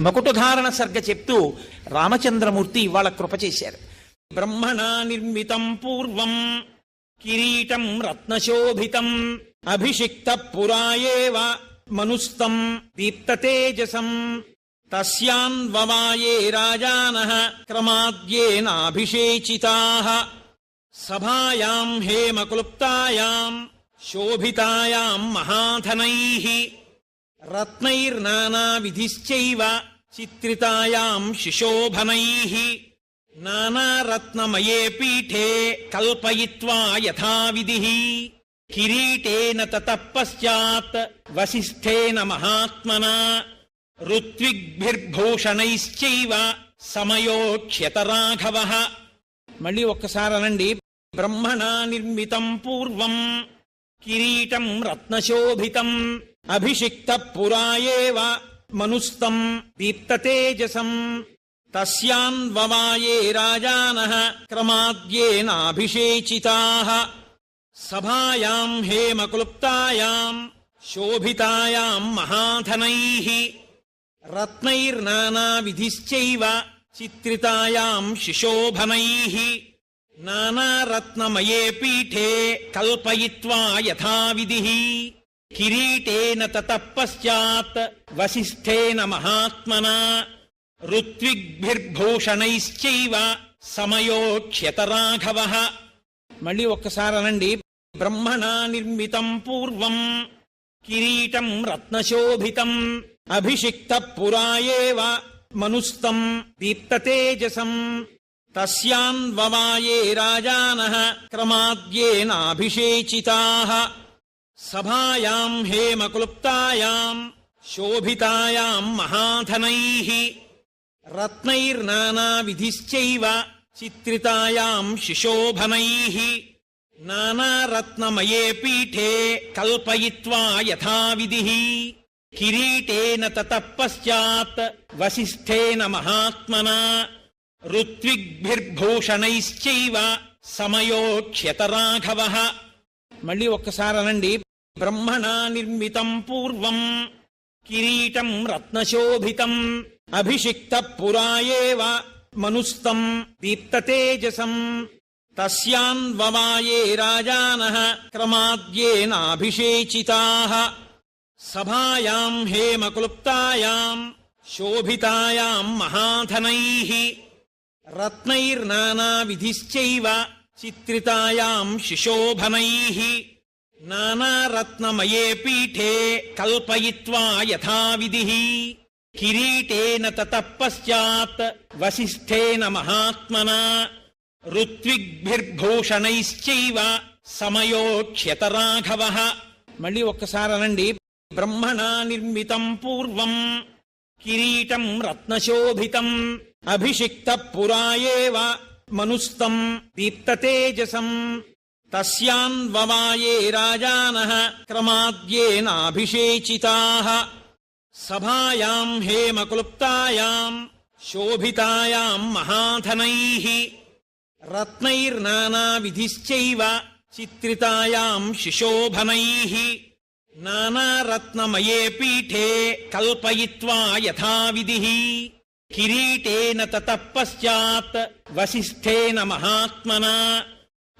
మకుటధారణ సర్గ చెప్తూ రామచంద్రమూర్తి ఇవాళ కృప చేశారు. బ్రహ్మణా నిర్మితం పూర్వం కిరీటం రత్నశోభితం అభిషిక్త పురాయేవ మనుస్తం దీప్తతేజసం తస్యాన్వవాయే రాజానః క్రమాద్యేనాభిషేచితాః సభాయాం హేమక్లుప్తాయాం శోభితాయాం మహాధనైః రత్నైర్నానావిధిశ్చైవ చిత్రితాయాం శిశోభనైః నానారత్నమయే పీఠే కల్పయిత్వా యథావిధిః కిరీటేన తతః పశ్చాత్ వసిష్ఠేన మహాత్మనా ఋత్విగ్భిర్భూషణైశ్చైవ సమయోక్ష్యత రాఘవః. మళ్ళీ ఒక్కసారి అనండి. బ్రహ్మణా నిర్మితం పూర్వం కిరీటం రత్నశోభితం అభిషిక్త పురాయేవ మనుస్తం దీప్తతేజసం తస్యాన్వవాయే రాజానః క్రమాద్యేనాభిషేచితాః సభాయాం హేమక్లుప్తాయాం శోభితాయాం మహాధనైః రత్నైర్నానావిధిశ్చైవ చిత్రితాయాం శిశోభనైః నానారత్నమయే పీఠే కల్పయిత్వా యథావిధిః కిరీటేన తతః పశ్చాత్ వసిష్ఠేన మహాత్మనా ఋత్విగ్భిర్భూషణైశ్చైవ సమయోక్ష్యత రాఘవః. మళ్ళీ ఒక్కసారి అనండి. బ్రహ్మణా నిర్మితం పూర్వం కిరీటం రత్నశోభితం అభిషిక్త పురాయేవ మనుస్తం దీప్తతేజసం తస్యాన్వవాయే రాజానః క్రమాద్యేనాభిషేచితాః సభాయాం హేమక్లుప్తాయాం శోభితాయాం మహాధనైః రత్నైర్నానావిధిశ్చైవ చిత్రితాయాం శిశోభనైః నానారత్నమయే పీఠే కల్పయిత్వా యథావిధిః కిరీటేన తతః పశ్చాత్ వసిష్ఠేన మహాత్మనా ఋత్విగ్భిర్భూషణైశ్చైవ సమయోక్ష్యత రాఘవః. మళ్ళీ ఒక్కసారి అనండి. బ్రహ్మణా నిర్మితం పూర్వం కిరీటం రత్నశోభితం అభిషిక్త పురాయేవ మనుస్తం దీప్తతేజసం తస్యాన్వవాయే రాజానః క్రమాద్యేనాభిషేచితాః సభాయాం హేమక్లుప్తాయాం శోభితాయాం మహాధనైః రత్నైర్నానావిధిశ్చైవ చిత్రితాయాం శిశోభనైః నానారత్నమయే పీఠే కల్పయిత్వా యథావిధిః కిరీటేన తతః పశ్చాత్ వసిష్ఠేన మహాత్మనా ఋత్విగ్భిర్భూషణైశ్చైవ సమయోక్ష్యత రాఘవః. మళ్ళీ ఒక్కసారి అనండి. బ్రహ్మణా నిర్మితం పూర్వం కిరీటం రత్నశోభితం అభిషిక్త పురాయేవ మనుస్తం దీప్తతేజసం తస్యాన్వవాయే రాజానః క్రమాద్యేనాభిషేచితాః సభాయాం హేమక్లుప్తాయాం శోభితాయాం మహాధనైః రత్నైర్నానావిధిశ్చైవ చిత్రితాయాం శిశోభనైః నానారత్నమయే పీఠే కల్పయిత్వా యథావిధిః కిరీటేన తతః పశ్చాత్ వసిష్ఠేన మహాత్మనా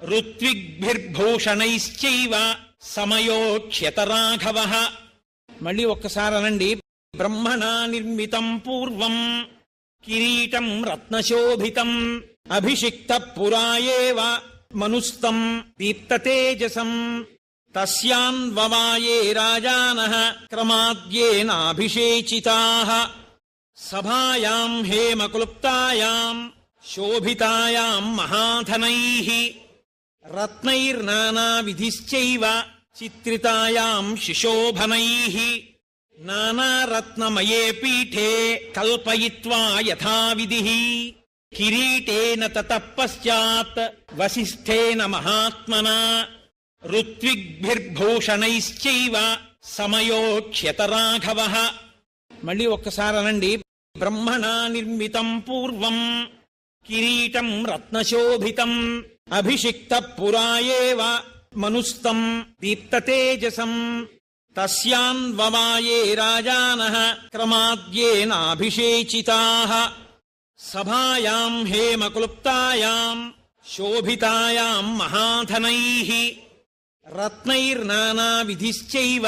ఋత్విగ్భిర్భూషణైశ్చైవ సమయోక్ష్యత రాఘవః. మళ్ళీ ఒక్కసారి అనండి. బ్రహ్మణా నిర్మితం పూర్వం కిరీటం రత్నశోభితం అభిషిక్త పురాయేవ మనుస్తం దీప్తతేజసం తస్యాన్వవాయే రాజానః క్రమాద్యేనాభిషేచితాః సభాయాం హేమక్లుప్తాయాం శోభితాయాం మహాధనైః రత్నైర్నానావిధిశ్చైవ చిత్రితాయాం శిశోభనైః నానారత్నమయే పీఠే కల్పయిత్వా యథావిధిః కిరీటేన తతః పశ్చాత్ వసిష్ఠేన మహాత్మనా ఋత్విగ్భిర్భూషణైశ్చైవ సమయోక్ష్యత రాఘవః. మళ్ళీ ఒక్కసారి అనండి. బ్రహ్మణా నిర్మితం పూర్వం కిరీటం రత్నశోభితం అభిషిక్త పురాయేవ మనుస్తం దీప్తతేజసం తస్యాన్వవాయే రాజానః క్రమాద్యేనాభిషేచితాః సభాయాం హేమక్లుప్తాయాం శోభితాయాం మహాధనైః రత్నైర్నానావిధిశ్చైవ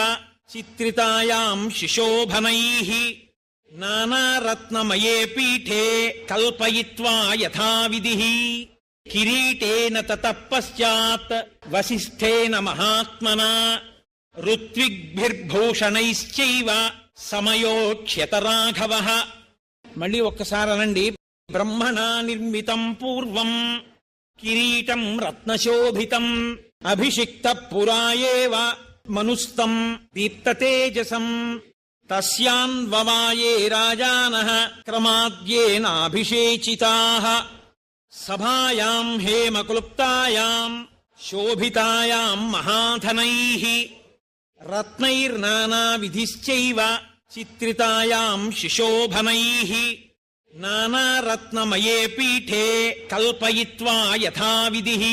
చిత్రితాయాం శిశోభనైః నానారత్నమయే పీఠే కల్పయిత్వా యథావిధిః కిరీటేన తతః పశ్చాత్ వసిష్ఠేన మహాత్మనా ఋత్విగ్భిర్భూషణైశ్చైవ సమయోక్ష్యత రాఘవః. మళ్ళీ ఒక్కసారి అనండి. బ్రహ్మణా నిర్మితం పూర్వం కిరీటం రత్నశోభితం అభిషిక్త పురాయేవ మనుస్తం దీప్తతేజసం తస్యాన్వవాయే రాజానః క్రమాద్యేనాభిషేచితాః సభాయాం హేమక్లుప్తాయాం శోభితాయాం మహాధనైః రత్నైర్నానావిధిశ్చైవ చిత్రితాయాం శిశోభనైః నానారత్నమయే పీఠే కల్పయిత్వా యథావిధిః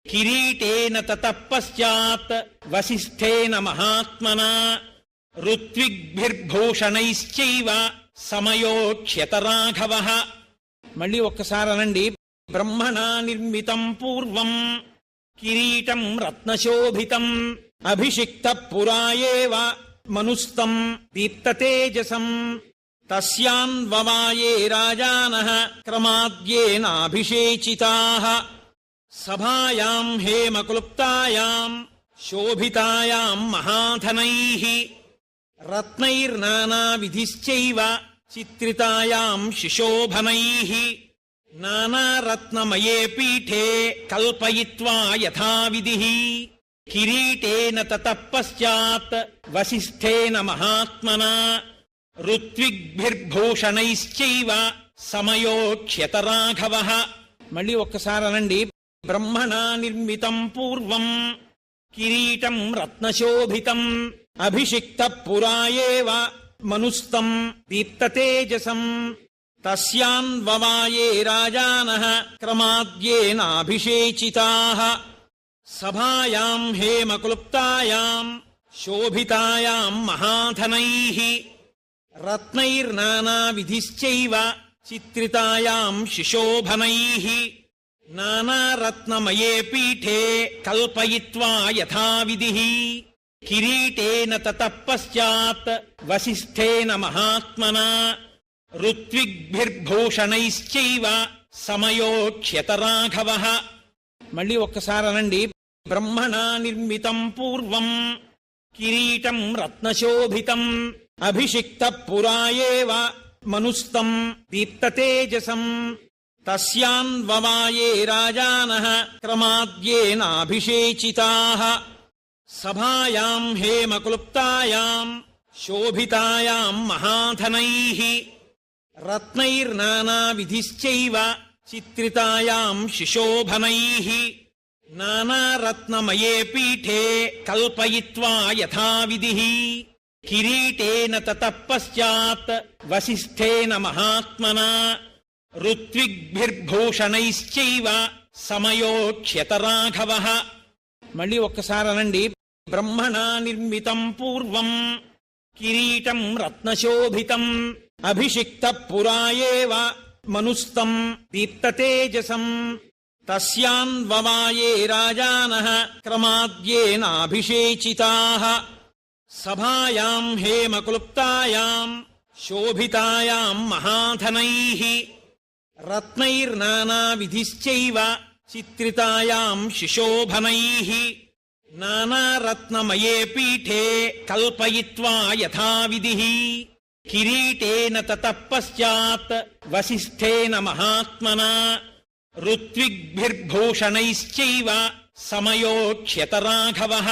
కిరీటేన తతః పశ్చాత్ వసిష్ఠేన మహాత్మనా ఋత్విగ్భిర్భూషణైశ్చైవ సమయోక్ష్యత రాఘవః. మళ్ళీ ఒక్కసారి అనండి. బ్రహ్మణా నిర్మితం పూర్వం కిరీటం రత్నశోభితం అభిషిక్త పురాయేవ మనుస్తం దీప్తతేజసం తస్యాన్వవాయే రాజానః క్రమాద్యేనాభిషేచితాః సభాయాం హేమక్లుప్తాయాం శోభితాయాం మహాధనైః రత్నైర్నానావిధిశ్చైవ చిత్రితాయాం శిశోభనైః నానారత్నమయే పీఠే కల్పయిత్వా యథావిధిః కిరీటేన తతః పశ్చాత్ వసిష్ఠేన మహాత్మనా ఋత్విగ్భిర్భూషణైశ్చైవ సమయోక్ష్యత రాఘవః. మళ్ళీ ఒక్కసారి అనండి. బ్రహ్మణా నిర్మితం పూర్వం కిరీటం రత్నశోభితం అభిషిక్త పురాయేవ మనుస్తం దీప్తతేజసం తస్యాన్వవాయే రాజానః క్రమాద్యేనాభిషేచితాః సభాయాం హేమక్లుప్తాయాం శోభితాయాం మహాధనైః రత్నైర్నానావిధిశ్చైవ చిత్రితాయాం శిశోభనైః నానారత్నమయే పీఠే కల్పయిత్వా యథావిధిః కిరీటేన తతః పశ్చాత్ వసిష్ఠేన మహాత్మనా ఋత్విగ్భిర్భూషణైశ్చైవ సమయోక్ష్యత రాఘవః. మళ్ళీ ఒక్కసారి అనండి. బ్రహ్మణా నిర్మితం పూర్వం కిరీటం రత్నశోభితం అభిషిక్త పురాయేవ మనుస్తం దీప్తతేజసం తస్యాన్వవాయే రాజానః క్రమాద్యేనాభిషేచితాః సభాయాం హేమక్లుప్తాయాం శోభితాయాం మహాధనైః రత్నైర్నానావిధిశ్చైవ చిత్రితాయాం శిశోభనైః నానారత్నమయే పీఠే కల్పయిత్వా యథావిధిః కిరీటేన తతః పశ్చాత్ వసిష్ఠేన మహాత్మనా ఋత్విగ్భిర్భూషణైశ్చైవ సమయోక్ష్యత రాఘవః. మళ్ళీ ఒక్కసారి అనండి. బ్రహ్మణా నిర్మితం పూర్వం కిరీటం రత్నశోభితం అభిషిక్త పురాయేవ మనుస్తం దీప్తతేజసం తస్యాన్వవాయే రాజానః క్రమాద్యేనాభిషేచితాః సభాయాం హేమక్లుప్తాయాం శోభితాయాం మహాధనైః రత్నైర్నానావిధిశ్చైవ చిత్రితాయాం శిశోభనైః నానారత్నమయే పీఠే కల్పయిత్వా యథావిధిః కిరీటేన తతః పశ్చాత్ వసిష్ఠేన మహాత్మనా ఋత్విగ్భిర్భూషణైశ్చైవ సమయోక్ష్యత రాఘవః.